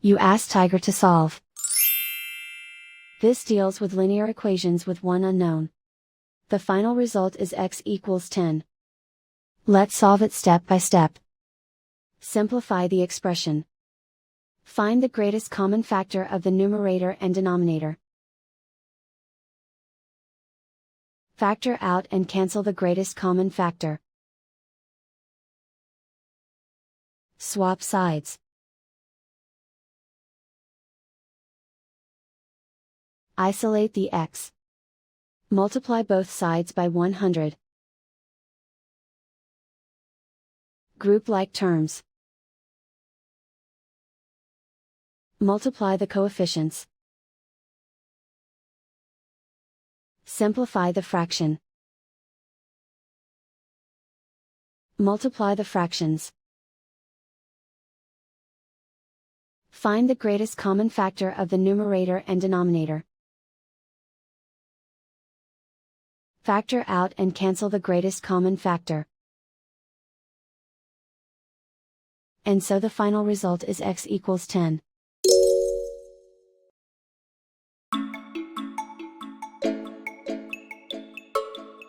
You ask Tiger to solve. This deals with linear equations with one unknown. The final result is x equals 10. Let's solve it step by step. Simplify the expression. Find the greatest common factor of the numerator and denominator. Factor out and cancel the greatest common factor. Swap sides. Isolate the x. Multiply both sides by 100. Group like terms. Multiply the coefficients. Simplify the fraction. Multiply the fractions. Find the greatest common factor of the numerator and denominator. Factor out and cancel the greatest common factor. And so the final result is x equals 10.